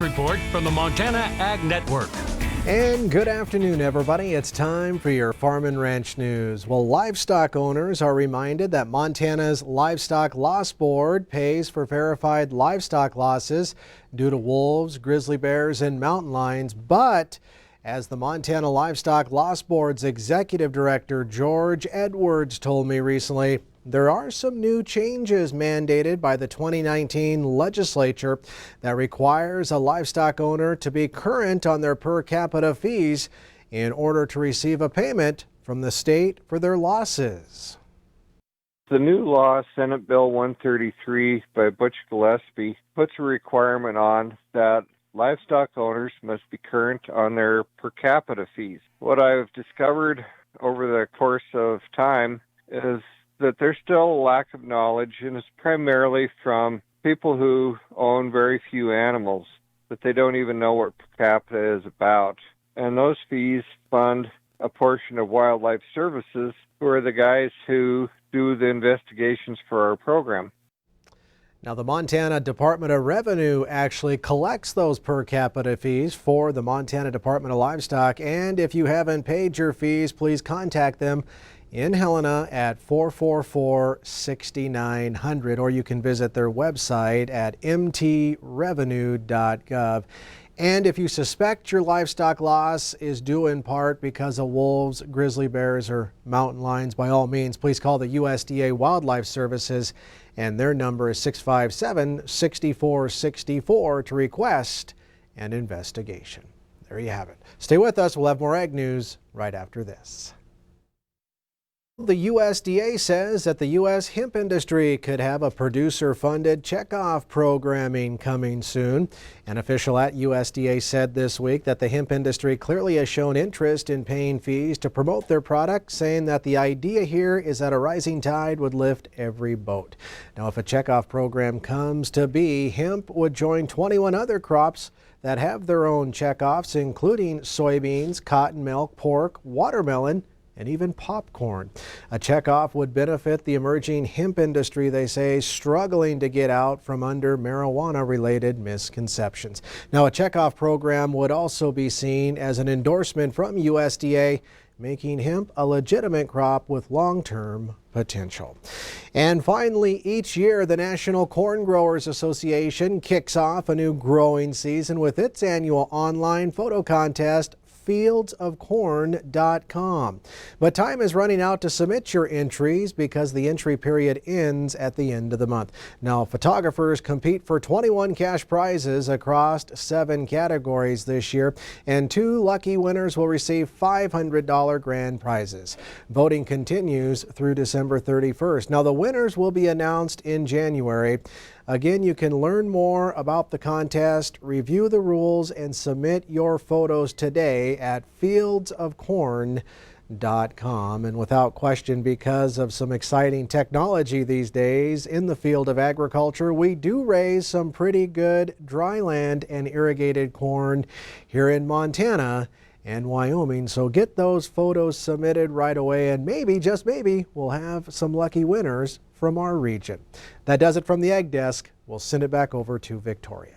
Report from the Montana Ag Network. And good afternoon, everybody. It's time for your Farm and Ranch news. Well, livestock owners are reminded that Montana's Livestock Loss Board pays for verified livestock losses due to wolves, grizzly bears, and mountain lions. But as the Montana Livestock Loss Board's executive director, George Edwards, told me recently, there are some new changes mandated by the 2019 legislature that requires a livestock owner to be current on their per capita fees in order to receive a payment from the state for their losses. The new law, Senate Bill 133 by Butch Gillespie, puts a requirement on that livestock owners must be current on their per capita fees. What I've discovered over the course of time is that there's still a lack of knowledge, and it's primarily from people who own very few animals, that they don't even know what per capita is about. And those fees fund a portion of Wildlife Services, who are the guys who do the investigations for our program. Now, the Montana Department of Revenue actually collects those per capita fees for the Montana Department of Livestock. And if you haven't paid your fees, please contact them in Helena at 444-6900, or you can visit their website at mtrevenue.gov. And if you suspect your livestock loss is due in part because of wolves, grizzly bears, or mountain lions, by all means, please call the USDA Wildlife Services, and their number is 657-6464 to request an investigation. There you have it. Stay with us. We'll have more ag news right after this. The USDA says that the U.S. hemp industry could have a producer-funded checkoff programming coming soon. An official at USDA said this week that the hemp industry clearly has shown interest in paying fees to promote their product, saying that the idea here is that a rising tide would lift every boat. Now, if a checkoff program comes to be, hemp would join 21 other crops that have their own checkoffs, including soybeans, cotton milk, pork, watermelon, and even popcorn. A checkoff would benefit the emerging hemp industry, they say, struggling to get out from under marijuana-related misconceptions. Now, a checkoff program would also be seen as an endorsement from USDA, making hemp a legitimate crop with long-term potential. And finally, each year, the National Corn Growers Association kicks off a new growing season with its annual online photo contest, fieldsofcorn.com. But time is running out to submit your entries because the entry period ends at the end of the month. Now, photographers compete for 21 cash prizes across 7 categories this year, and 2 lucky winners will receive $500 grand prizes. Voting continues through December 31st. Now, the winners will be announced in January. Again, you can learn more about the contest, review the rules, and submit your photos today at fieldsofcorn.com. And without question, because of some exciting technology these days in the field of agriculture, we do raise some pretty good dryland and irrigated corn here in Montana and Wyoming. So get those photos submitted right away, and maybe, just maybe, we'll have some lucky winners from our region. That does it from the Ag Desk. We'll send it back over to Victoria.